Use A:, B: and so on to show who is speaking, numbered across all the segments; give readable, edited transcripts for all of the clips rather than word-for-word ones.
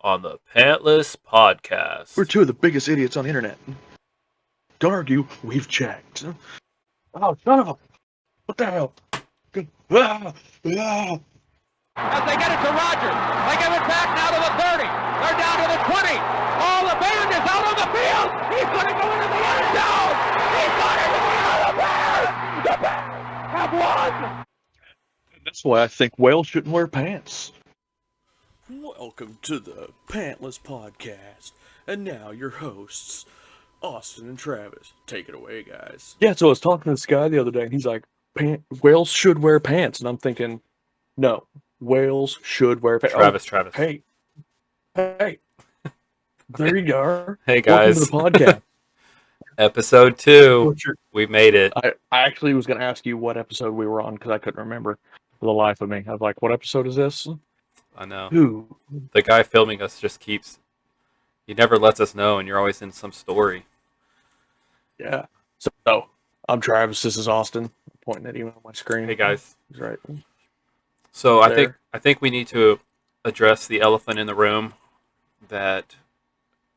A: on the Pantless podcast.
B: We're two of the biggest idiots on the internet. Don't argue, we've checked. Oh, shut up! What the hell?
C: As they get it to Rogers, they give it back now to the 30. They're down to the 20. Oh, the band is out on the field. He's going to go into the end zone. He's going into the end of the Bears. The Bears have won.
B: That's why I think whales shouldn't wear pants.
D: Welcome to the Pantless podcast. And now your hosts, Austin and Travis. Take it away, guys.
B: Yeah, so I was talking to this guy the other day, and he's like, whales should wear pants. And I'm thinking, no, whales should wear pants.
A: Travis.
B: Hey. There you go.
A: Hey, guys.
B: Welcome to the podcast.
A: Episode 2. We made it.
B: I actually was going to ask you what episode we were on because I couldn't remember for the life of me. I was like, what episode is this?
A: I know.
B: Who?
A: The guy filming us just keeps... He never lets us know, and you're always in some story.
B: Yeah. So, I'm Travis. This is Austin. I'm pointing at you on my screen.
A: Hey, guys.
B: He's right.
A: So
B: There.
A: I think we need to address the elephant in the room that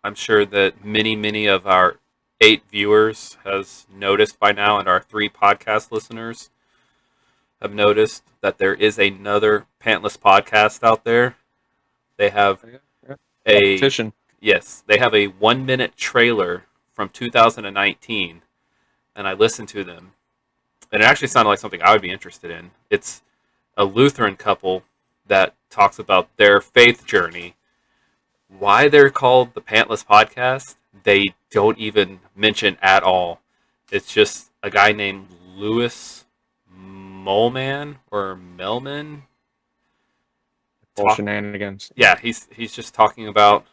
A: I'm sure that many of our 8 viewers has noticed by now, and our 3 podcast listeners have noticed that there is another Pantless podcast out there. They have a
B: Competition.
A: Yes, they have a 1-minute trailer from 2019, and I listened to them, and it actually sounded like something I would be interested in. It's a Lutheran couple that talks about their faith journey. Why they're called the Pantless Podcast, they don't even mention at all. It's just a guy named Louis Melman.
B: Shenanigans.
A: Yeah, he's just talking about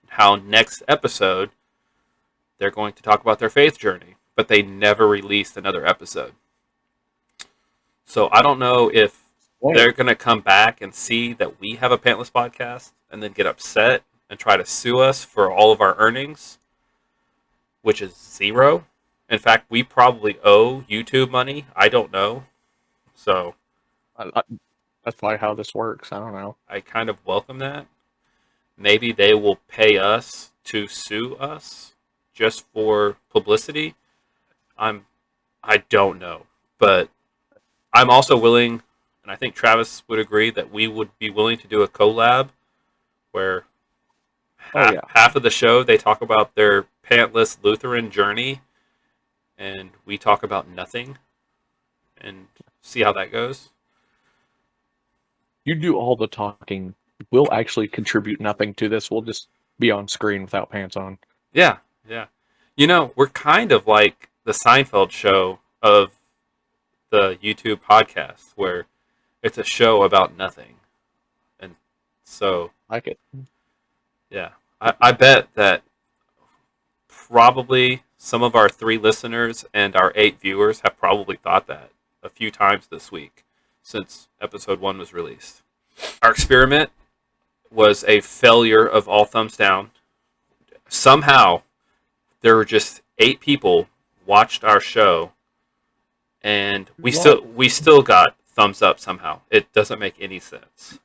A: how next episode they're going to talk about their faith journey, but they never released another episode. So I don't know if they're going to come back and see that we have a Pantless podcast and then get upset and try to sue us for all of our earnings, which is 0. In fact, we probably owe YouTube money. I don't know. So
B: That's probably how this works. I don't know.
A: I kind of welcome that. Maybe they will pay us to sue us just for publicity. I don't know. But I'm also willing, and I think Travis would agree, that we would be willing to do a collab where half of the show they talk about their Pantless Lutheran journey and we talk about nothing and see how that goes.
B: You do all the talking. We'll actually contribute nothing to this. We'll just be on screen without pants on.
A: Yeah. You know, we're kind of like the Seinfeld show of the YouTube podcast, where it's a show about nothing. And so...
B: Like it.
A: Yeah. I bet that probably some of our 3 listeners and our 8 viewers have probably thought that a few times this week since episode 1 was released. Our experiment was a failure of all thumbs down. Somehow, there were just 8 people watched our show, and we still got thumbs up somehow. It doesn't make any sense.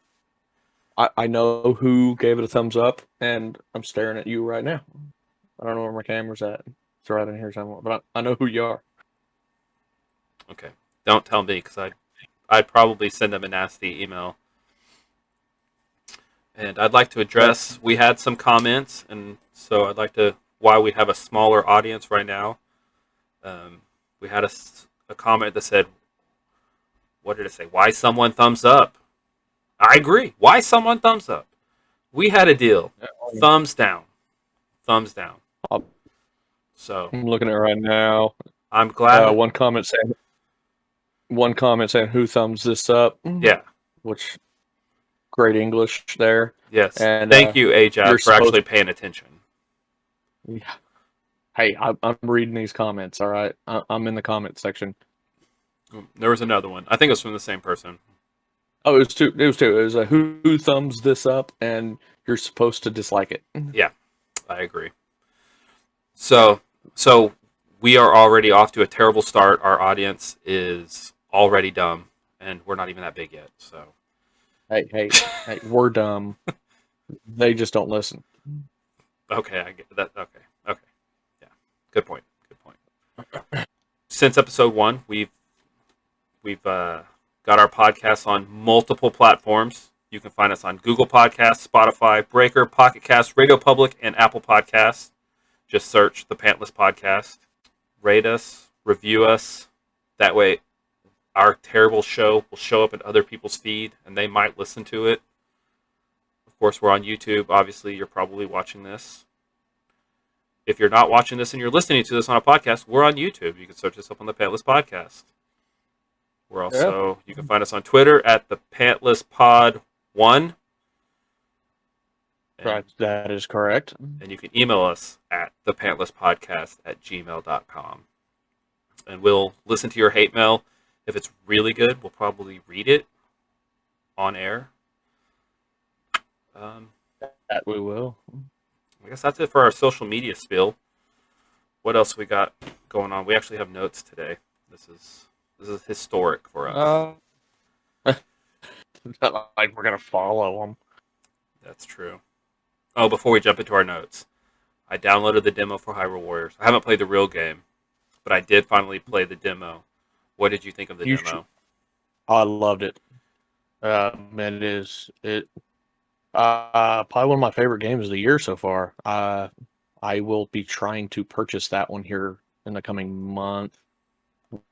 B: I know who gave it a thumbs up, and I'm staring at you right now. I don't know where my camera's at. It's right in here somewhere, but I know who you are.
A: Okay. Don't tell me, because I'd probably send them a nasty email. And I'd like to address, we had some comments, and so I'd like to, why we have a smaller audience right now. We had a comment that said, what did it say? Why someone thumbs up? I agree. Why someone thumbs up? We had a deal. Thumbs down. Thumbs down. So
B: I'm looking at it right now.
A: I'm glad.
B: One comment saying who thumbs this up.
A: Yeah.
B: Which great English there.
A: Yes.
B: And
A: thank you, Ajab, for actually paying attention.
B: Yeah. Hey, I'm reading these comments. All right, I'm in the comment section.
A: There was another one. I think it was from the same person.
B: Oh, it was two. It was who thumbs this up, and you're supposed to dislike it.
A: Yeah, I agree. So we are already off to a terrible start. Our audience is already dumb, and we're not even that big yet. So
B: Hey, we're dumb. They just don't listen.
A: Okay, I get that. Okay, yeah, good point. Since episode 1, we've got our podcasts on multiple platforms. You can find us on Google Podcasts, Spotify, Breaker, Pocket Cast, Radio Public, and Apple Podcasts. Just search the Pantless Podcast. Rate us, review us. That way, our terrible show will show up in other people's feed, and they might listen to it. Of course, we're on YouTube. Obviously, you're probably watching this. If you're not watching this and you're listening to this on a podcast, we're on YouTube. You can search us up on the Pantless Podcast. We're also, you can find us on Twitter at the Pantless Pod 1.
B: Right, that is correct.
A: And you can email us at thepantlasspodcast@gmail.com. And we'll listen to your hate mail. If it's really good, we'll probably read it on air.
B: That we will.
A: I guess that's it for our social media spiel. What else we got going on? We actually have notes today. This is historic for us.
B: Not like we're gonna follow them.
A: That's true. Oh, before we jump into our notes, I downloaded the demo for Hyrule Warriors. I haven't played the real game, but I did finally play the demo. What did you think of the demo?
B: I loved it. Man, probably one of my favorite games of the year so far. I will be trying to purchase that one here in the coming month,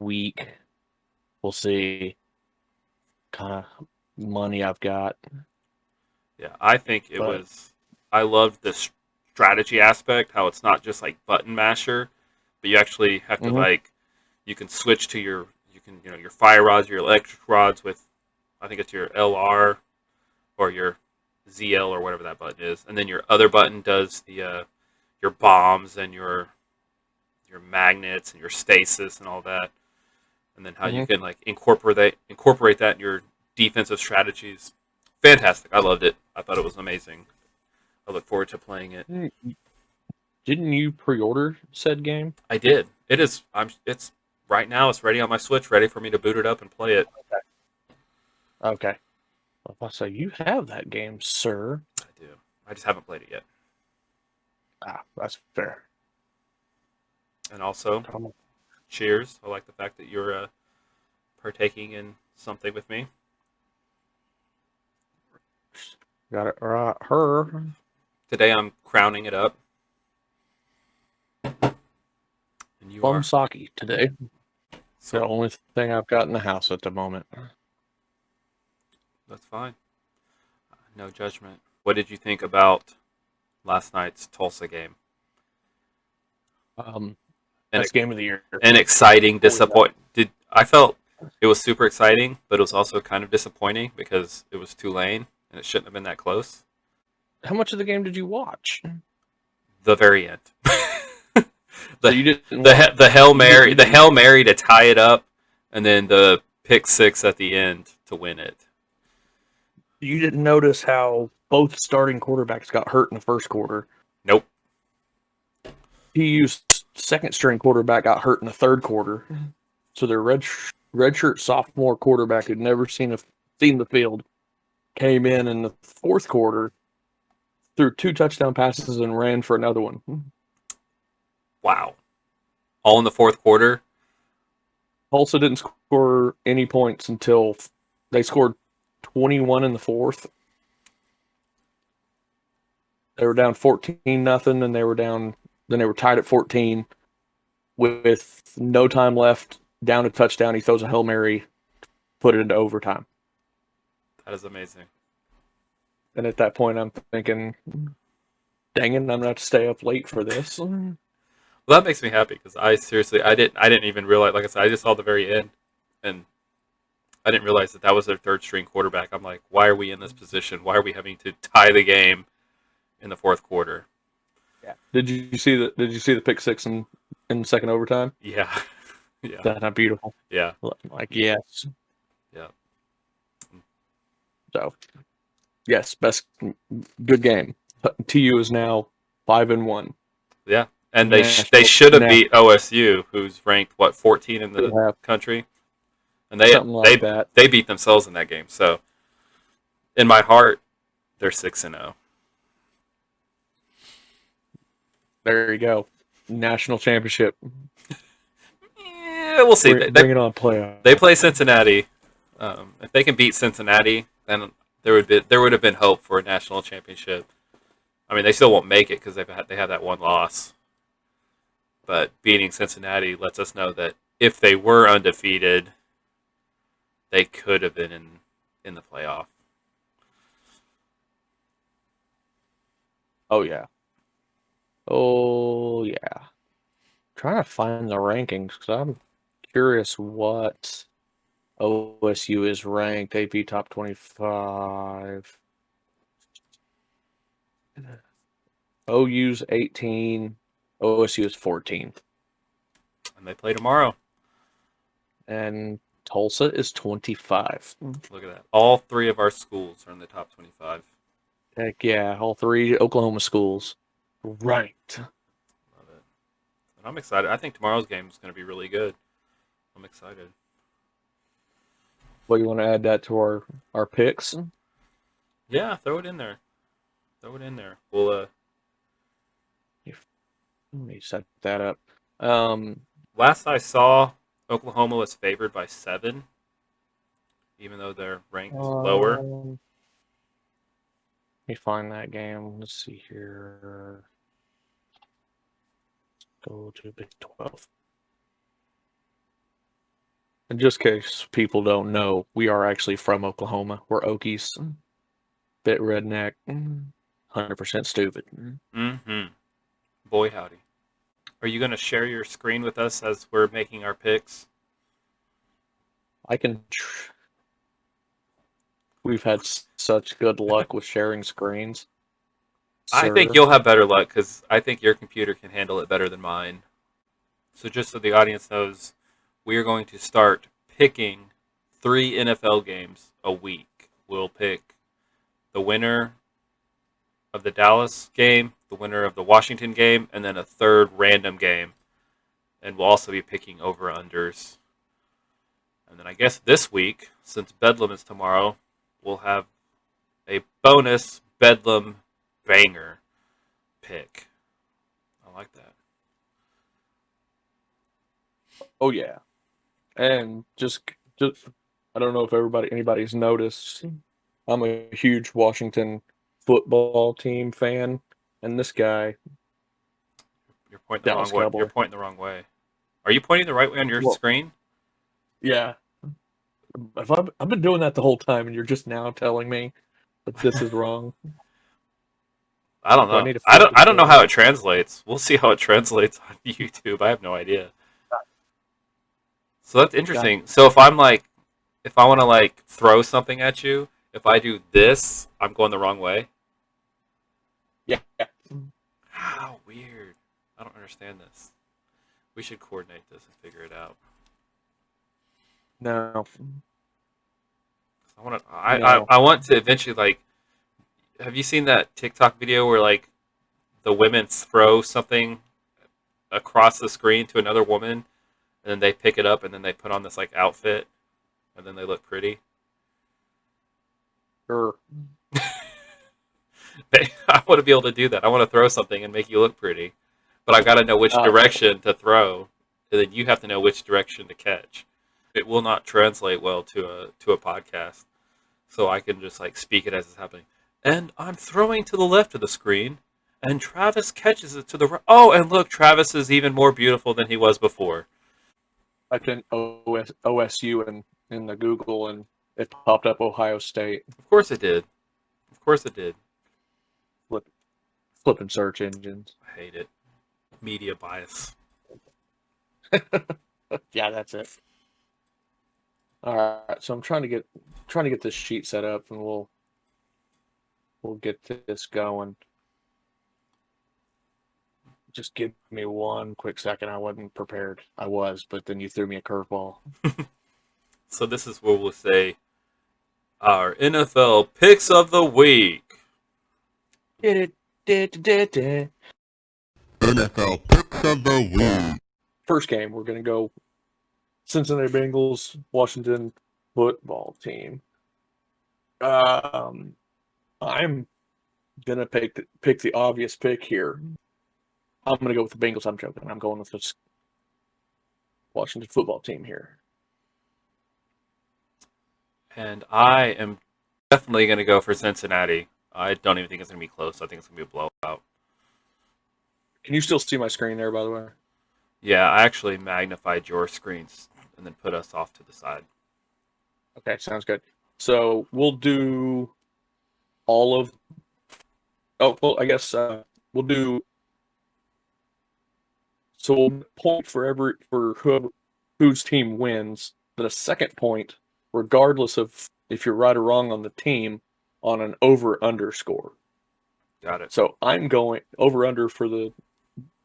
B: week. We'll see kind of money I've got.
A: Yeah, I think it was. I loved the strategy aspect, how it's not just like button masher, but you actually have to you can switch to your fire rods, your electric rods with, I think it's your LR or your ZL or whatever that button is, and then your other button does the your bombs and your magnets and your stasis and all that, and then how you can like incorporate that in your defensive strategies. Fantastic! I loved it. I thought it was amazing. I look forward to playing it.
B: Didn't you pre-order said game?
A: I did. It is. It's right now. It's ready on my Switch, ready for me to boot it up and play it.
B: Okay. So you have that game, sir.
A: I do. I just haven't played it yet.
B: That's fair.
A: And also, cheers. I like the fact that you're partaking in something with me.
B: Got it right. Her.
A: Today I'm crowning it up. And you
B: Plum
A: are
B: sake today. It's
A: so
B: the only thing I've got in the house at the moment.
A: that's fine. No judgment. What did you think about last night's Tulsa game?
B: Best game of the year.
A: An exciting I felt it was super exciting, but it was also kind of disappointing because it was Tulane and it shouldn't have been that close.
B: How much of the game did you watch?
A: The very end.
B: So you didn't
A: the Hail Mary to tie it up, and then the pick six at the end to win it.
B: You didn't notice how both starting quarterbacks got hurt in the first quarter.
A: Nope.
B: PU's second string quarterback got hurt in the third quarter. So their redshirt sophomore quarterback who'd never seen the field came in the fourth quarter, threw 2 touchdown passes and ran for another one.
A: Wow. All in the fourth quarter?
B: Tulsa didn't score any points until they scored 21 in the fourth. They were down 14-0, and they were tied at 14 with no time left, down a touchdown. He throws a Hail Mary, put it into overtime.
A: That is amazing.
B: And at that point, I'm thinking, dang it, I'm going to have to stay up late for this.
A: Well, that makes me happy because I didn't even realize. Like I said, I just saw the very end, and I didn't realize that was their third string quarterback. I'm like, why are we in this position? Why are we having to tie the game in the fourth quarter?
B: Yeah. Did you see the pick six in the second overtime?
A: Yeah. Yeah.
B: That's not beautiful.
A: Yeah.
B: Like, yes.
A: Yeah.
B: So, yes, good game. TU is now 5-1.
A: Yeah. And they should have beat OSU, who's ranked 14 in the country, and they beat themselves in that game. So, in my heart, they're 6-0.
B: There you go. National championship.
A: Yeah, we'll see.
B: Bring it on, playoff.
A: They play Cincinnati. If they can beat Cincinnati, then there would have been hope for a national championship. I mean, they still won't make it because they have that one loss. But beating Cincinnati lets us know that if they were undefeated, they could have been in the playoff.
B: Oh yeah. Oh yeah. Trying to find the rankings because I'm curious what OSU is ranked. AP top 25. OU's 18. OSU is 14.
A: And they play tomorrow.
B: And Tulsa is 25.
A: Look at that. All three of our schools are in the top 25.
B: Heck yeah. All three Oklahoma schools ranked.
A: Love it. And I'm excited. I think tomorrow's game is going to be really good. I'm excited.
B: What, you want to add that to our picks?
A: Yeah, throw it in there. Throw it in there. We'll
B: Let me set that up.
A: last I saw, Oklahoma was favored by 7, even though they're ranked lower.
B: Let me find that game. Let's see here. Go to Big 12. And just in case people don't know, we are actually from Oklahoma. We're Okies. Bit redneck. 100% stupid.
A: Mm-hmm. Boy, howdy. Are you going to share your screen with us as we're making our picks?
B: I can. We've had such good luck with sharing screens.
A: I
B: Sir.
A: think you'll have better luck because I think your computer can handle it better than mine. So just so the audience knows, we are going to start picking 3 NFL games a week. We'll pick the winner of the Dallas game, the winner of the Washington game, and then a third random game. And we'll also be picking over-unders. And then I guess this week, since Bedlam is tomorrow, we'll have a bonus Bedlam banger pick. I like that.
B: Oh yeah, and just I don't know if anybody's noticed. I'm a huge Washington football team fan, and this guy,
A: You're pointing the
B: Dallas
A: wrong way.
B: Cowboy.
A: You're pointing the wrong way. Are you pointing the right way on your screen?
B: Yeah, I've been doing that the whole time, and you're just now telling me that this is wrong.
A: I don't
B: Do I
A: know.
B: need to
A: I
B: flip
A: don't know
B: it
A: how
B: to-
A: it translates. We'll see how it translates on YouTube. I have no idea. So that's interesting. So if I want to like throw something at you, if I do this, I'm going the wrong way.
B: Yeah.
A: How weird. I don't understand this. We should coordinate this and figure it out.
B: No.
A: I want to eventually like. Have you seen that TikTok video where like the women throw something across the screen to another woman, and then they pick it up and then they put on this like outfit, and then they look pretty?
B: Sure.
A: I want to be able to do that. I want to throw something and make you look pretty, but I got to know which direction to throw, and then you have to know which direction to catch. It will not translate well to a podcast, so I can just like speak it as it's happening. And I'm throwing to the left of the screen, and Travis catches it to the right. Oh, and look, Travis is even more beautiful than he was before.
B: I typed in OSU in the Google, and it popped up Ohio State.
A: Of course it did. Of course it did.
B: Flipping search engines.
A: I hate it. Media bias.
B: Yeah, that's it. All right, so I'm trying to get this sheet set up, and we'll get this going. Just give me one quick second. I wasn't prepared. I was, but then you threw me a curveball.
A: So this is where we'll say our NFL picks of the week.
B: NFL
E: picks of the week.
B: First game, we're gonna go Cincinnati Bengals, Washington football team. I'm gonna pick the obvious pick here. I'm going to go with the Bengals. I'm joking. I'm going with this Washington football team here.
A: And I am definitely going to go for Cincinnati. I don't even think it's going to be close. I think it's going to be a blowout.
B: Can you still see my screen there, by the way?
A: Yeah, I actually magnified your screens and then put us off to the side.
B: Okay, sounds good. So we'll do all of. Oh well, I guess we'll do. So we'll point for whose team wins, but a second point, regardless of if you're right or wrong on the team, on an over/under score.
A: Got it.
B: So I'm going over/under for the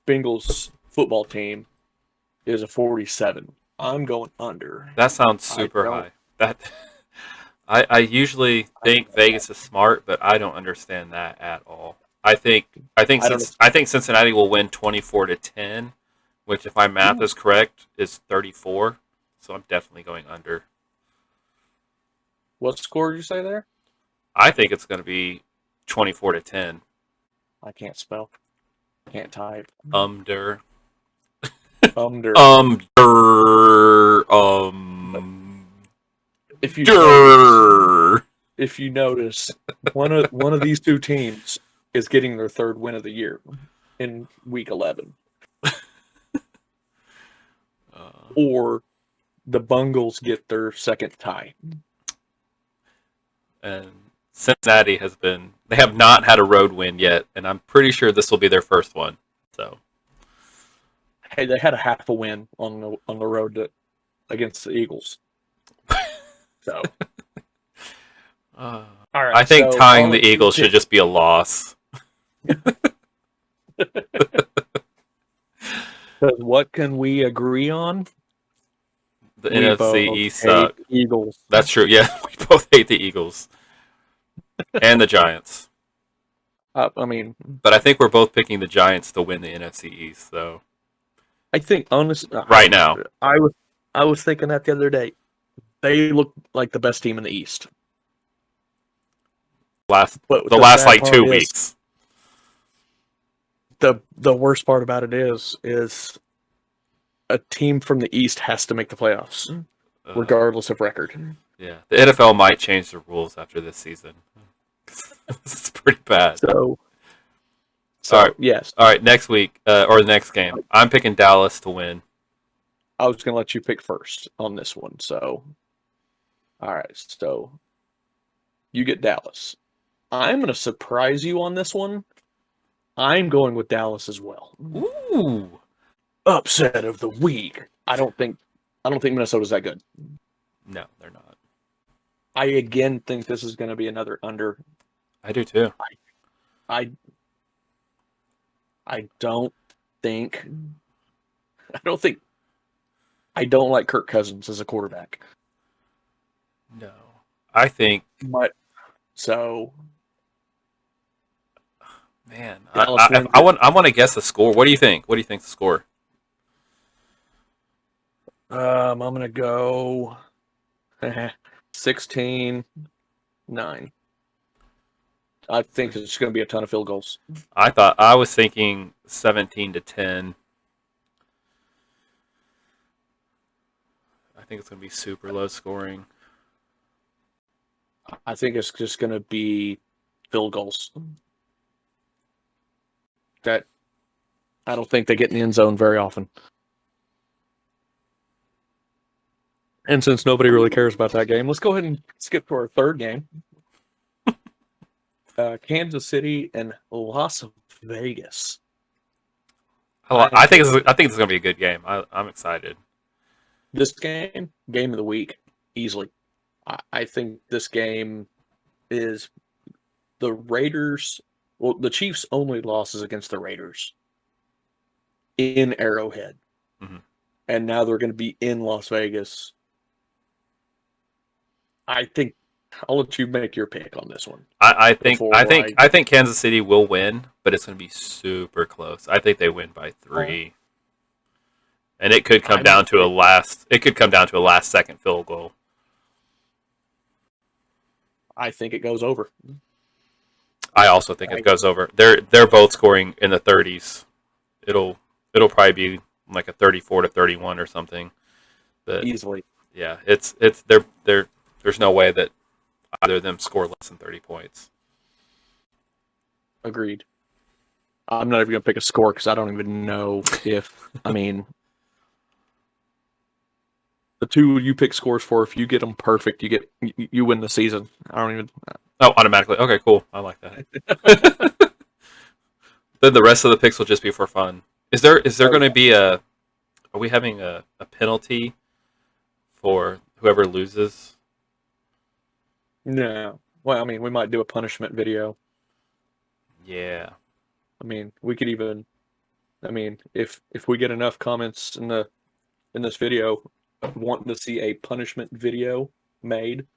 B: Bengals football team is a 47. I'm going under.
A: That sounds super high. That I usually think Vegas is smart, but I don't understand that at all. I think Cincinnati will win 24-10, which, if my math is correct, is 34. So I'm definitely going under.
B: What score did you say there?
A: I think it's going to be 24-10.
B: I can't spell. Can't type.
A: Under.
B: Under. If you notice, one of these two teams is getting their third win of the year in week 11. Or the Bungles get their second tie.
A: And Cincinnati they have not had a road win yet, and I'm pretty sure this will be their first one. So,
B: hey, they had a half a win on the road against the Eagles. So,
A: all right. I think tying the Eagles should just be a loss.
B: What can we agree on?
A: The NFC East suck.
B: Eagles.
A: That's true. Yeah, we both hate the Eagles and the Giants.
B: But
A: I think we're both picking the Giants to win the NFC East, though.
B: I think honestly,
A: right now,
B: I was thinking that the other day. They look like the best team in the East.
A: The last like 2 weeks.
B: The worst part about it is a team from the East has to make the playoffs, regardless of record.
A: Yeah, the NFL might change the rules after this season. It's pretty bad.
B: So
A: all right,
B: yes.
A: All right, next week or the next game, I'm picking Dallas to win.
B: I was going to let you pick first on this one. So, all right, so you get Dallas. I'm going to surprise you on this one. I'm going with Dallas as well.
A: Ooh.
B: Upset of the week. I don't think Minnesota's that good.
A: No, they're not.
B: I again think this is going to be another under.
A: I do too.
B: I don't like Kirk Cousins as a quarterback.
A: No. I think man, I want to guess the score. What do you think? What do you think the score?
B: I'm going to go 16-9. I think it's going to be a ton of field goals.
A: I was thinking 17-10. I think it's going to be super low scoring.
B: I think it's just going to be field goals. That I don't think they get in the end zone very often. And since nobody really cares about that game, let's go ahead and skip to our third game. Kansas City and Las Vegas.
A: I think it's going to be a good game. I'm excited.
B: This game of the week, easily. I think this game is the Raiders. Well, the Chiefs' only losses against the Raiders in Arrowhead, and now they're going to be in Las Vegas. I think I'll let you make your pick on this one.
A: I think Kansas City will win, but it's going to be super close. I think they win by 3, and it could come down to a last second field goal.
B: I think it goes over.
A: I also think it goes over. They're both scoring in the 30s. it'll probably be like a 34-31 or something. But
B: Easily.
A: yeah, it's there's no way that either of them score less than 30 points.
B: Agreed. I'm not even going to pick a score because I don't even know if, I mean, the two you pick scores for, if you get them perfect, you win the season. I don't even.
A: Oh, automatically. Okay, cool. I like that. Then the rest of the picks will just be for fun. Is there going to be are we having a penalty for whoever loses?
B: No. Well, I mean, we might do a punishment video.
A: Yeah.
B: I mean, we could even. I mean, if we get enough comments in this video wanting to see a punishment video made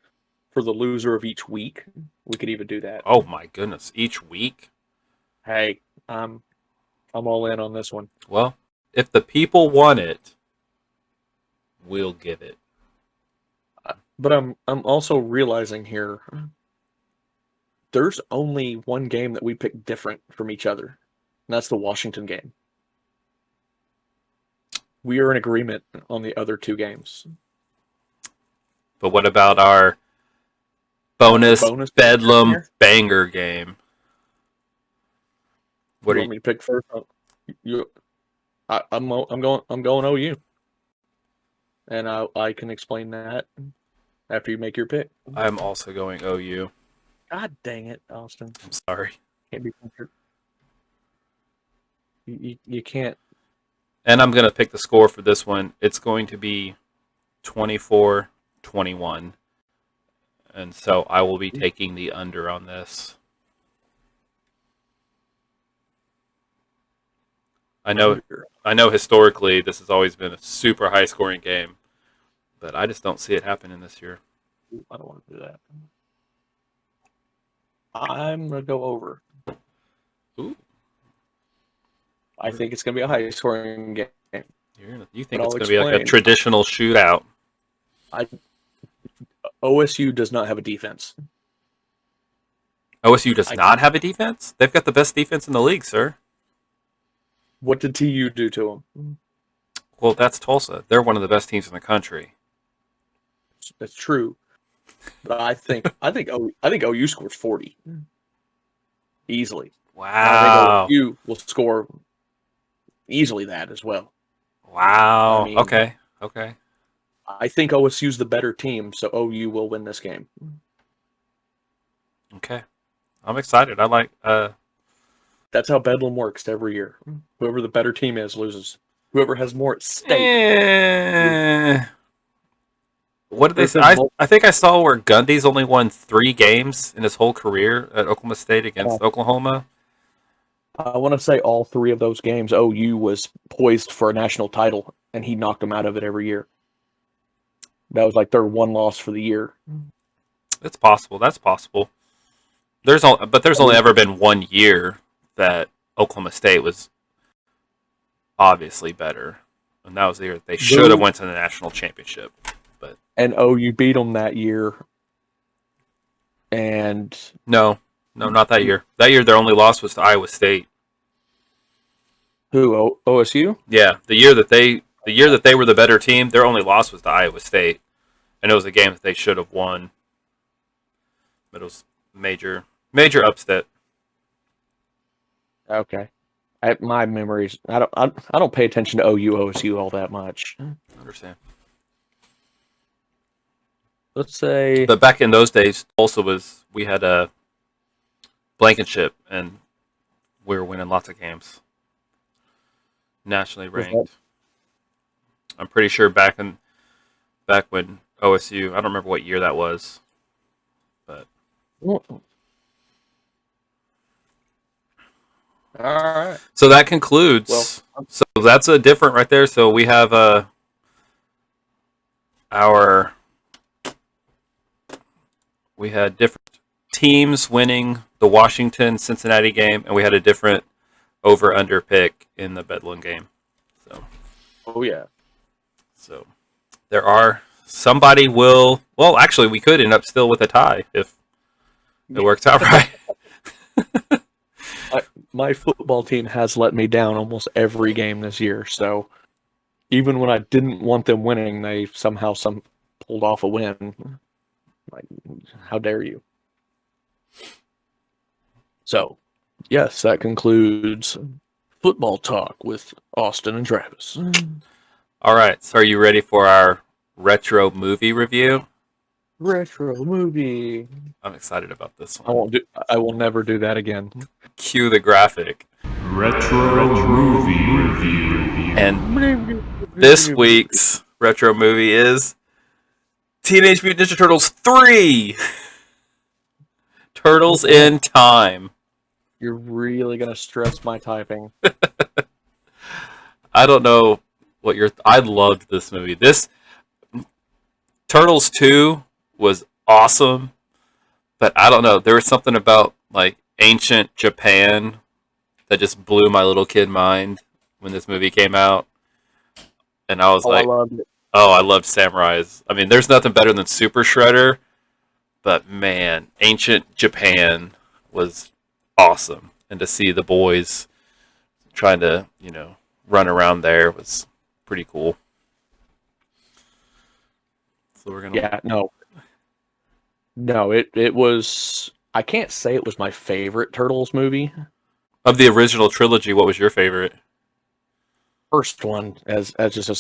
B: for the loser of each week, we could even do that.
A: Oh my goodness! Each week.
B: Hey, I'm all in on this one.
A: Well, if the people want it, we'll give it.
B: But I'm also realizing here there's only one game that we pick different from each other, and that's the Washington game. We are in agreement on the other two games.
A: But what about our bonus Bedlam banger game?
B: What do you want me to pick first? I'm going OU, and I can explain that after you make your pick.
A: I'm also going OU.
B: God dang it, Austin!
A: I'm sorry.
B: Can't be you can't.
A: And I'm going to pick the score for this one. It's going to be 24-21. And so I will be taking the under on this. I know historically this has always been a super high scoring game, but I just don't see it happening this year.
B: I don't want to do that. I'm going to go over.
A: Ooh.
B: I think it's going to be a high scoring game.
A: You think it's going to be like a traditional shootout?
B: OSU does not have a defense.
A: OSU does not have a defense? They've got the best defense in the league, sir.
B: What did TU do to them?
A: Well, that's Tulsa. They're one of the best teams in the country.
B: That's true. But I think OU scores 40 easily.
A: Wow.
B: I think OU will score easily that as well.
A: Wow. I mean, okay.
B: I think OSU's the better team, so OU will win this game.
A: Okay. I'm excited. I like
B: That's how Bedlam works every year. Whoever the better team is loses. Whoever has more at stake.
A: What did they say? I think I saw where Gundy's only won 3 games in his whole career at Oklahoma State against Oklahoma.
B: I want to say all 3 of those games, OU was poised for a national title, and he knocked them out of it every year. That was like their one loss for the year.
A: It's possible. That's possible. There's only ever been 1 year that Oklahoma State was obviously better, and that was the year they should have went to the national championship.
B: And OU beat them that year. And
A: no, not that year. That year, their only loss was to Iowa State.
B: Who? OSU?
A: Yeah, the year that they were the better team, their only loss was to Iowa State, and it was a game that they should have won. But it was major upset.
B: Okay, my memories. I don't pay attention to OSU all that much.
A: I understand.
B: Let's say,
A: but back in those days, we had a Blankenship, and we were winning lots of games. Nationally ranked. I'm pretty sure back when OSU, I don't remember what year that was, but.
B: All right.
A: So that concludes. So that's a different right there. So we have we had different teams winning the Washington-Cincinnati game, and we had a different over-under pick in the Bedlam game. So.
B: Oh yeah.
A: So there are somebody will. Well, actually, we could end up still with a tie if it works out right.
B: my football team has let me down almost every game this year. So even when I didn't want them winning, they somehow pulled off a win. Like, how dare you? So, yes, that concludes football talk with Austin and Travis.
A: All right, so are you ready for our retro movie review?
B: Retro movie.
A: I'm excited about this one.
B: I will never do that again.
A: Cue the graphic.
E: Retro movie review.
A: And this week's retro movie is Teenage Mutant Ninja Turtles 3. Turtles in Time.
B: You're really gonna stress my typing.
A: I don't know what I loved this movie. This Turtles 2 was awesome, but I don't know. There was something about like ancient Japan that just blew my little kid mind when this movie came out. And I was like,
B: I loved it.
A: oh, I loved samurais. I mean, there's nothing better than Super Shredder, but man, ancient Japan was awesome. And to see the boys trying to, run around there was pretty cool. So we're gonna
B: it was. I can't say it was my favorite Turtles movie.
A: Of the original trilogy, what was your favorite?
B: First one as just a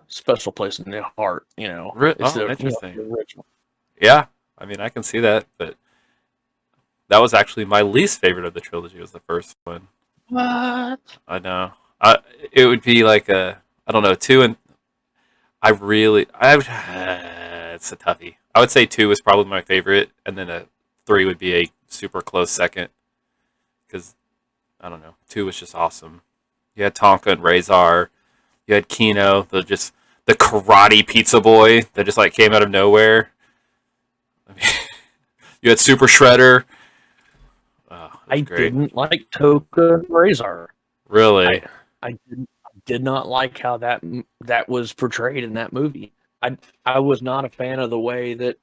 B: special place in the heart. It's
A: interesting.
B: The original.
A: Yeah, I mean, I can see that, but that was actually my least favorite of the trilogy. Was the first one.
B: What?
A: I know. It would be like I don't know, 2 and it's a toughie. I would say 2 is probably my favorite, and then 3 would be a super close second. Because I don't know, 2 was just awesome. You had Tonka and Razor. You had Kino, the karate pizza boy that just like came out of nowhere. I mean, you had Super Shredder. Oh,
B: I
A: great.
B: didn't like Toka and Razor.
A: Really?
B: I did not like how that was portrayed in that movie. I was not a fan of the way that.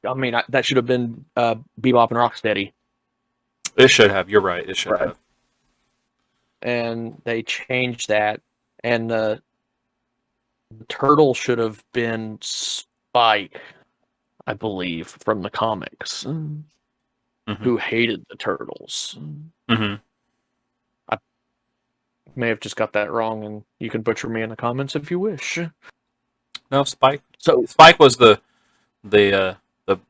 B: I mean, that should have been Bebop and Rocksteady.
A: It should have. You're right. It should have.
B: And they changed that, and the turtle should have been Spike, I believe, from the comics, who hated the turtles.
A: Mm-hmm.
B: I may have just got that wrong, and you can butcher me in the comments if you wish.
A: No, Spike.
B: So
A: Spike was the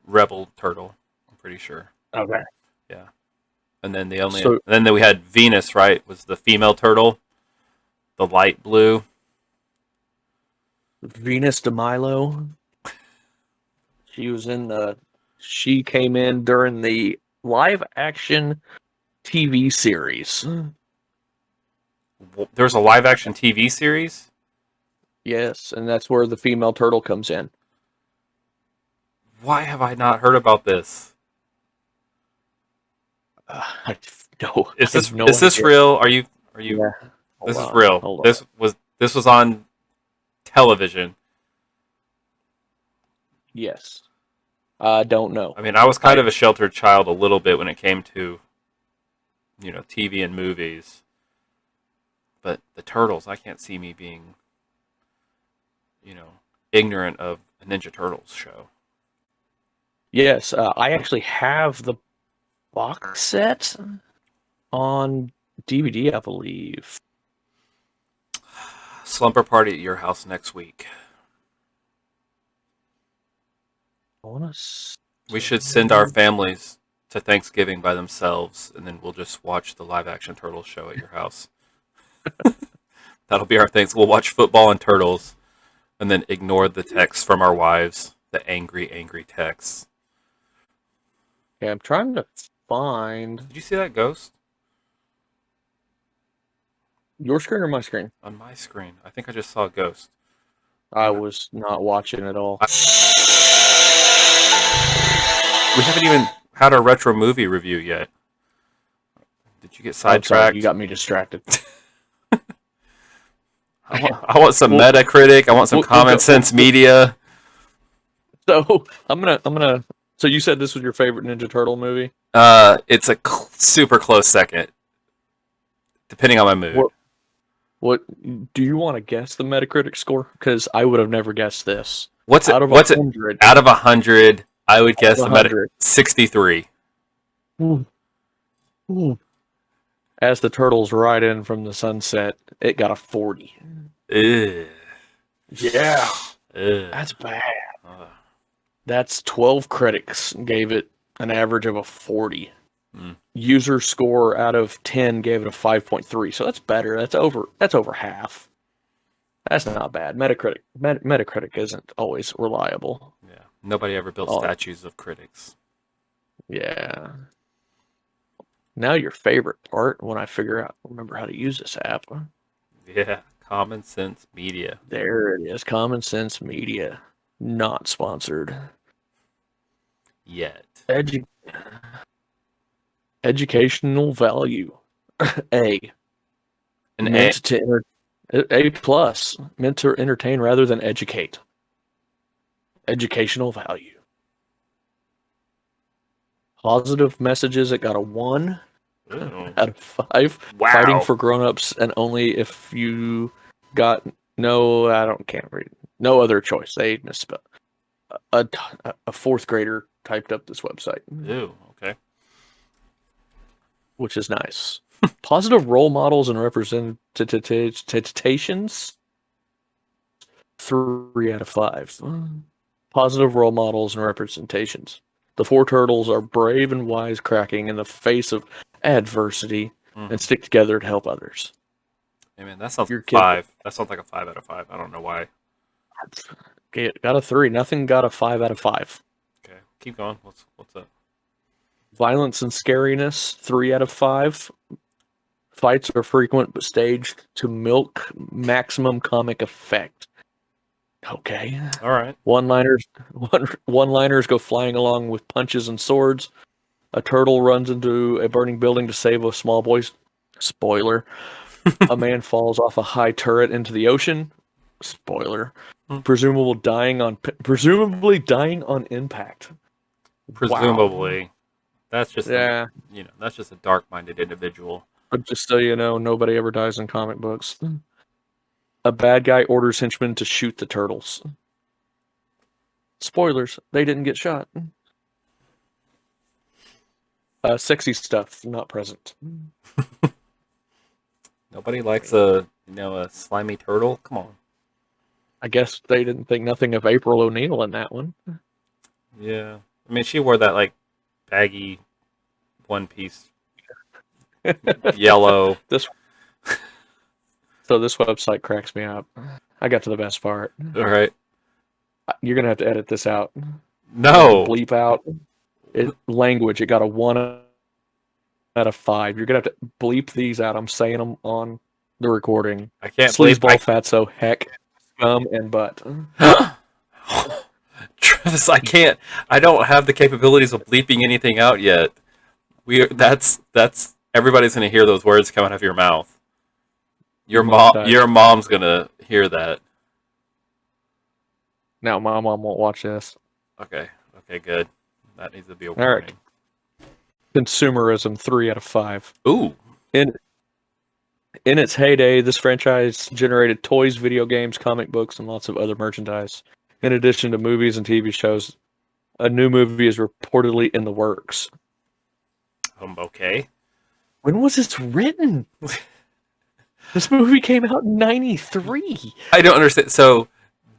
A: rebel turtle. I'm pretty sure.
B: Okay.
A: Yeah. And then then we had Venus, right? Was the female turtle, the light blue.
B: Venus de Milo. She came in during the live action TV series.
A: There's a live action TV series?
B: Yes, and that's where the female turtle comes in.
A: Why have I not heard about this?
B: No.
A: Is this real? Are you?
B: Yeah.
A: This is real. This was on television.
B: Yes. I don't know.
A: I mean, I was kind of a sheltered child a little bit when it came to, TV and movies. But the Turtles, I can't see me being, ignorant of a Ninja Turtles show.
B: Yes, I actually have the box set on DVD, I believe.
A: Slumber party at your house next week. We should send our families to Thanksgiving by themselves, and then we'll just watch the live-action Turtles show at your house. That'll be our things. We'll watch football and Turtles, and then ignore the texts from our wives, the angry, angry texts.
B: Yeah, I'm trying to find...
A: Did you see that ghost?
B: Your screen or my screen?
A: On my screen. I think I just saw a ghost.
B: I was not watching at all.
A: We haven't even had our retro movie review yet. Did you get sidetracked?
B: You got me distracted.
A: I want some Metacritic. I want some Common Sense Media.
B: So I'm gonna. So you said this was your favorite Ninja Turtle movie?
A: It's a super close second, depending on my mood.
B: What do you want to guess the Metacritic score? Because I would have never guessed this.
A: What's
B: Out of
A: What's it?
B: 100,
A: Out of 100, I would guess the
B: 100.
A: 63.
B: Ooh. As the turtles ride in from the sunset, it got a 40.
A: Ugh.
B: Yeah,
A: Ugh.
B: that's bad.
A: Ugh.
B: That's 12 critics gave it an average of a 40.
A: Mm.
B: User score out of 10 gave it a 5.3. So that's better. That's over half. That's not bad. Metacritic isn't always reliable.
A: Yeah. Nobody ever built statues of critics.
B: Yeah. Now your favorite part when I remember how to use this app.
A: Yeah. Common Sense Media.
B: There it is. Common Sense Media. Not sponsored.
A: Yet.
B: Educational value. A.
A: An
B: A plus. Meant to entertain rather than educate. Educational value. Positive messages, it got a 1 out of 5.
A: Wow.
B: Fighting for grown-ups and only if you got can't read. No other choice. They misspelled. A fourth grader typed up this website.
A: Ew, okay.
B: Which is nice. Positive role models and representations. 3 out of 5. Positive role models and representations. The 4 turtles are brave and wisecracking in the face of adversity and stick together to help others.
A: Hey man, that sounds
B: Your
A: like
B: kid-
A: 5. That sounds like a 5 out of 5. I don't know why.
B: Okay, got a 3. Nothing got a 5 out of 5.
A: Okay, keep going. What's up?
B: Violence and scariness, 3 out of 5. Fights are frequent but staged to milk maximum comic effect. Okay.
A: All right.
B: One-liners go flying along with punches and swords. A turtle runs into a burning building to save a small boy. Spoiler. A man falls off a high turret into the ocean. Spoiler. Presumably dying on impact.
A: Presumably.
B: Wow.
A: That's just that's just a dark-minded individual.
B: But just so you know, nobody ever dies in comic books. A bad guy orders henchmen to shoot the turtles. Spoilers, they didn't get shot. Sexy stuff, not present.
A: Nobody likes a slimy turtle. Come on.
B: I guess they didn't think nothing of April O'Neil in that one.
A: Yeah. I mean, she wore that like baggy one-piece yellow.
B: So this website cracks me up. I got to the best part.
A: All right.
B: You're gonna have to edit this out.
A: No.
B: Bleep out language. It got a 1 out of 5. You're gonna have to bleep these out. I'm saying them on the recording.
A: I can't
B: Sleazeball, fatso, heck, scum, and butt.
A: Travis, I can't. I don't have the capabilities of bleeping anything out yet. That's everybody's gonna hear those words come out of your mouth. Your mom's gonna hear that.
B: Now, my mom won't watch this.
A: Okay, good. That needs to be a warning.
B: Right. Consumerism, 3 out of 5.
A: Ooh.
B: In its heyday, this franchise generated toys, video games, comic books, and lots of other merchandise. In addition to movies and TV shows, a new movie is reportedly in the works.
A: Okay.
B: When was this written? This movie came out in 93.
A: I don't understand. So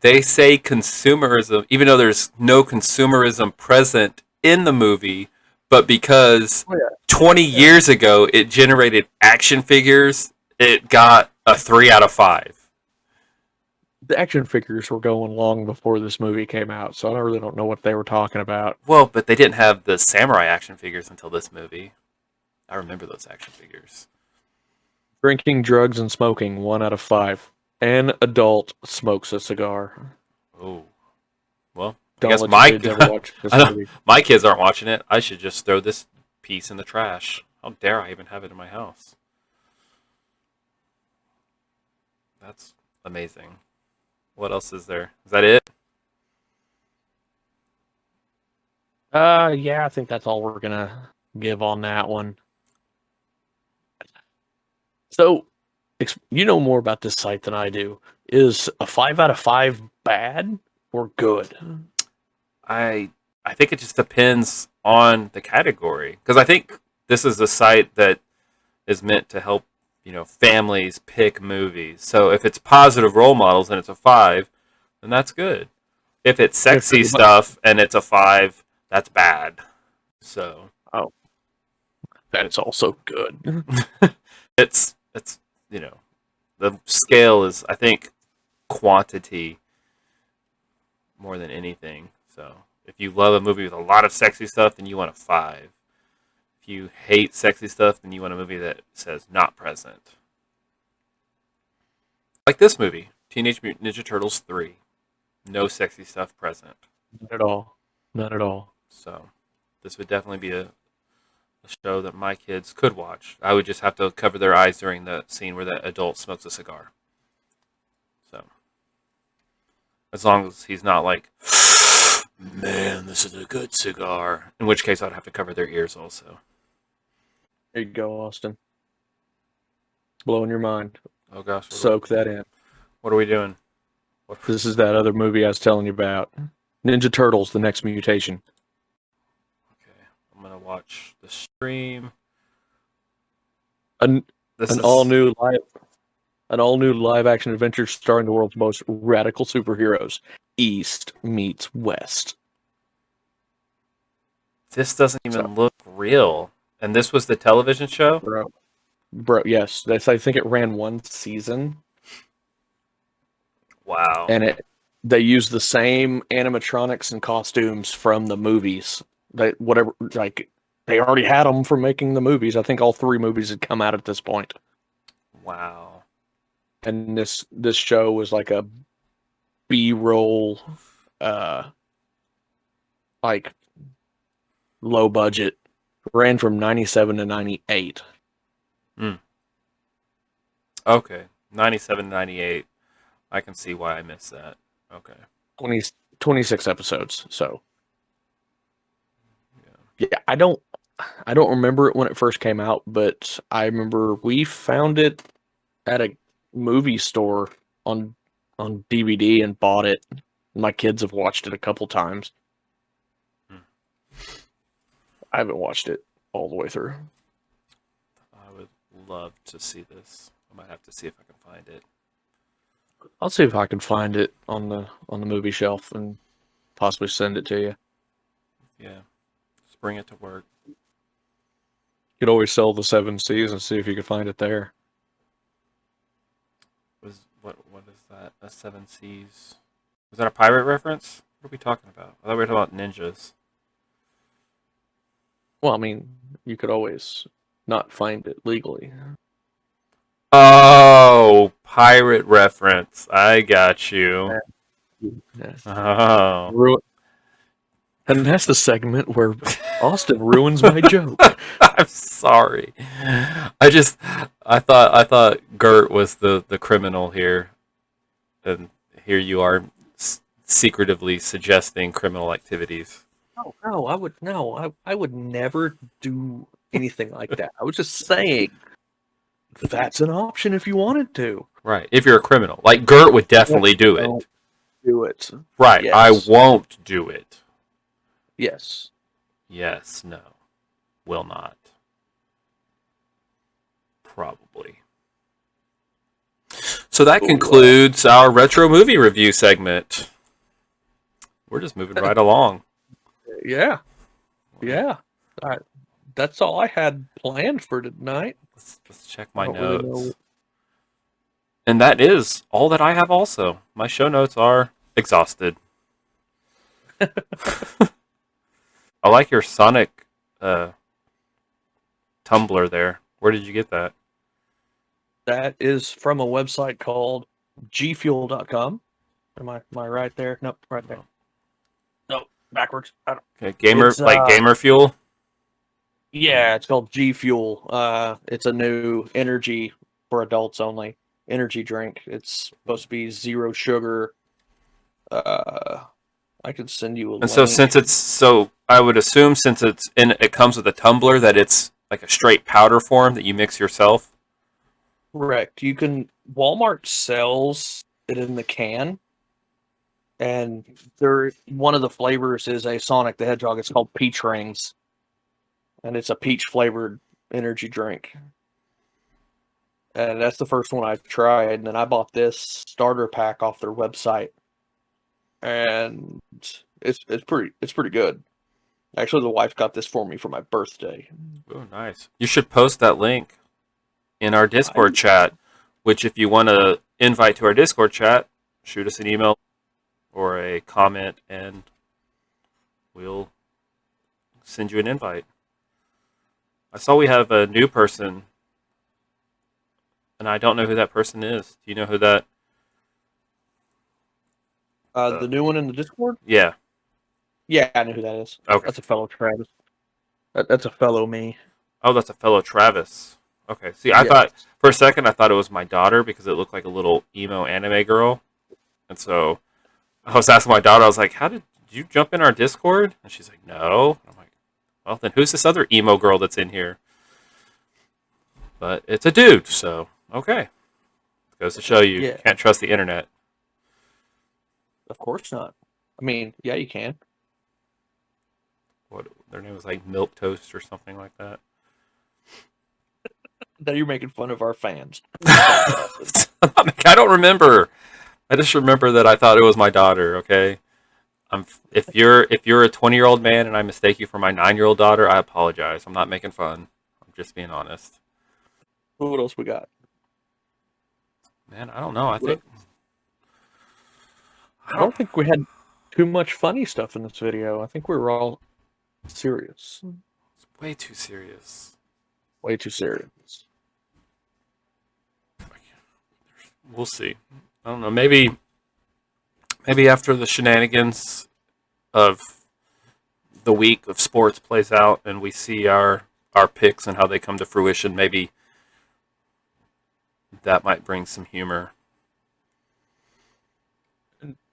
A: they say consumerism, even though there's no consumerism present in the movie, but because 20 years ago it generated action figures, it got a 3 out of 5.
B: The action figures were going long before this movie came out, so I really don't know what they were talking about.
A: Well, but they didn't have the samurai action figures until this movie. I remember those action figures.
B: Drinking, drugs, and smoking, 1 out of 5. An adult smokes a cigar.
A: Oh. Well,
B: Don't
A: I guess
B: let your kids ever watch this movie.
A: my kids aren't watching it. I should just throw this piece in the trash. How dare I even have it in my house? That's amazing. What else is there? Is that it?
B: Yeah, I think that's all we're gonna give on that one. So, you know more about this site than I do. Is a 5 out of 5 bad or good?
A: I think it just depends on the category, because I think this is a site that is meant to help families pick movies. So if it's positive role models and it's a 5, then that's good. If it's sexy stuff and it's a 5, that's bad. So
B: That's also good.
A: it's the scale is, I think, quantity more than anything. So if you love a movie with a lot of sexy stuff, then you want a 5. If you hate sexy stuff, then you want a movie that says not present. Like this movie, Teenage Mutant Ninja Turtles 3. No sexy stuff present.
B: Not at all. Not at all.
A: So this would definitely be a show that my kids could watch. I would just have to cover their eyes during the scene where the adult smokes a cigar. So as long as he's not like, man, this is a good cigar. In which case I'd have to cover their ears also.
B: There you go, Austin. It's blowing your mind.
A: Oh gosh.
B: Soak that in.
A: What are we doing?
B: This is that other movie I was telling you about. Ninja Turtles: The Next Mutation.
A: Okay, I'm gonna watch the stream.
B: An all new live action adventure starring the world's most radical superheroes. East meets West.
A: This doesn't even look real. And this was the television show?
B: Bro, yes. I think it ran one season.
A: Wow.
B: And they used the same animatronics and costumes from the movies. They already had them from making the movies. I think all 3 movies had come out at this point.
A: Wow.
B: And this show was like a B-roll, like low budget. Ran from 97 to 98.
A: Okay. 97 to 98. I can see why I missed that. Okay.
B: 26 episodes. So yeah, I don't remember it when it first came out, but I remember we found it at a movie store on DVD and bought it. My kids have watched it a couple times. I haven't watched it all the way through.
A: I would love to see this. I might have to see if I can find it.
B: I'll see if I can find it on the movie shelf and possibly send it to you.
A: Yeah. Just bring it to work.
B: You could always sell the 7 Cs and see if you could find it there.
A: What is that? A 7 Cs. Was that a pirate reference? What are we talking about? I thought we were talking about ninjas.
B: Well, I mean, you could always not find it legally.
A: Oh, pirate reference. I got you.
B: Yes.
A: Oh.
B: And that's the segment where Austin ruins my joke.
A: I'm sorry. I thought Gert was the criminal here, and here you are secretively suggesting criminal activities.
B: No, I would never do anything like that. I was just saying that's an option if you wanted to.
A: Right. If you're a criminal, like Gert would definitely do it.
B: Don't do it.
A: Right.
B: Yes.
A: I won't do it.
B: Yes.
A: Yes. No. Will not. Probably. So that concludes our retro movie review segment. We're just moving right along.
B: Yeah. Yeah. That's all I had planned for tonight.
A: Let's check my
B: I don't really
A: notes.
B: know.
A: And that is all that I have also. My show notes are exhausted. I like your Sonic Tumblr there. Where did you get that?
B: That is from a website called gfuel.com. Am I right there? Nope, right there. Nope, backwards.
A: Okay, gamer
B: It's,
A: Gamer Fuel.
B: Yeah, it's called G Fuel. It's a new energy for adults only energy drink. It's supposed to be 0 sugar, I could send you a
A: And
B: link.
A: so I would assume since it comes with a tumbler that it's like a straight powder form that you mix yourself.
B: Correct. Walmart sells it in the can, and one of the flavors is a Sonic the Hedgehog. It's called Peach Rings, and it's a peach flavored energy drink. And that's the first one I've tried. And then I bought this starter pack off their website, and it's pretty good. Actually, the wife got this for me for my birthday.
A: Oh, nice. You should post that link in our Discord chat, which if you want to invite to our Discord chat, shoot us an email or a comment, and we'll send you an invite. I saw we have a new person, and I don't know who that person is. Do you know who that?
B: The new one in the Discord?
A: Yeah.
B: Yeah, I know who that is.
A: Okay.
B: That's a fellow Travis. That's a fellow me.
A: Oh, that's a fellow Travis. Okay. See, I
B: Yes.
A: thought for a second I thought it was my daughter because it looked like a little emo anime girl, and so I was asking my daughter. I was like, "How did you jump in our Discord?" And she's like, "No." I'm like, "Well, then who's this other emo girl that's in here?" But it's a dude, so okay. Goes to show you can't trust the internet.
B: Of course not. I mean, yeah, you can.
A: What their name was like Milk Toast or something like that.
B: That you're making fun of our fans.
A: I don't remember. I just remember that I thought it was my daughter. Okay, if you're a 20-year-old man and I mistake you for my 9-year-old daughter, I apologize. I'm not making fun. I'm just being honest.
B: What else we got?
A: Man, I don't know. I
B: don't think we had too much funny stuff in this video. I think we were all serious.
A: It's way too serious.
B: Way too serious.
A: We'll see. I don't know. Maybe after the shenanigans of the week of sports plays out and we see our picks and how they come to fruition, maybe that might bring some humor.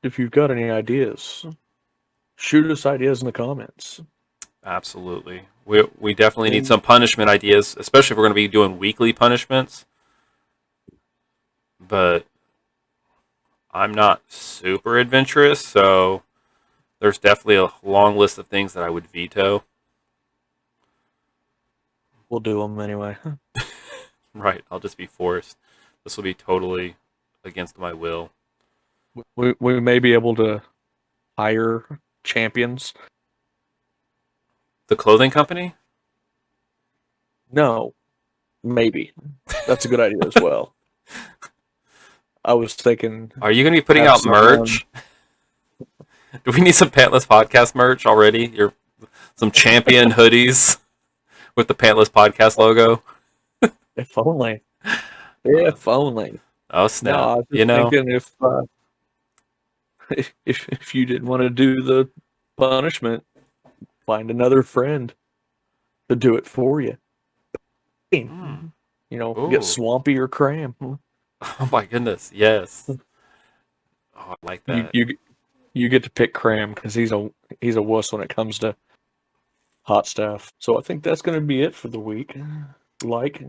B: If you've got any ideas, shoot us ideas in the comments.
A: Absolutely. We definitely need some punishment ideas, especially if we're going to be doing weekly punishments. But I'm not super adventurous, so there's definitely a long list of things that I would veto.
B: We'll do them anyway.
A: Right, I'll just be forced. This will be totally against my will.
B: We may be able to hire champions.
A: The clothing company?
B: No, maybe. That's a good idea as well. I was thinking.
A: Are you going to be putting out merch? Do we need some Pantless podcast merch already? Some champion hoodies with the Pantless podcast logo?
B: If only. If only.
A: Oh snap!
B: No, I was just thinking if you didn't want to do the punishment, find another friend to do it for you. You know, get Swampy or Cram.
A: Oh my goodness! Yes. Oh, I like that.
B: You get to pick Cram because he's a wuss when it comes to hot stuff. So I think that's going to be it for the week. Like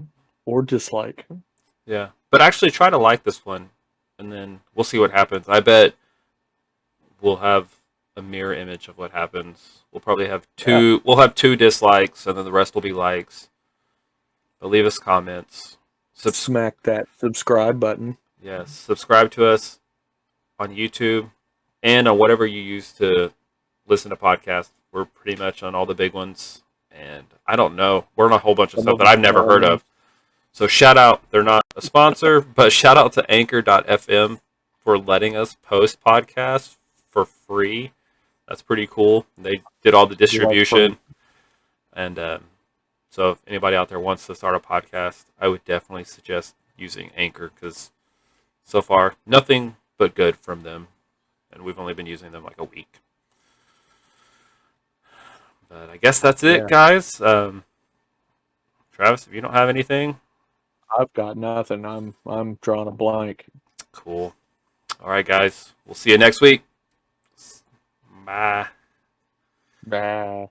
B: or dislike.
A: Yeah, but actually try to like this one, and then we'll see what happens. I bet we'll have a mirror image of what happens. We'll probably have two. Yeah. We'll have 2 dislikes, and then the rest will be likes. But leave us comments.
B: Smack that subscribe button.
A: Yes, subscribe to us on YouTube and on whatever you use to listen to podcasts. We're pretty much on all the big ones, and I don't know. We're on a whole bunch of stuff that I've never heard of. So shout out, they're not a sponsor, but shout out to Anchor.fm for letting us post podcasts for free. That's pretty cool. They did all the distribution. And so if anybody out there wants to start a podcast, I would definitely suggest using Anchor because so far, nothing but good from them. And we've only been using them like a week. But I guess that's it, guys. Travis, if you don't have anything.
B: I've got nothing. I'm drawing a blank.
A: Cool. All right, guys. We'll see you next week. Bye.
B: Bye.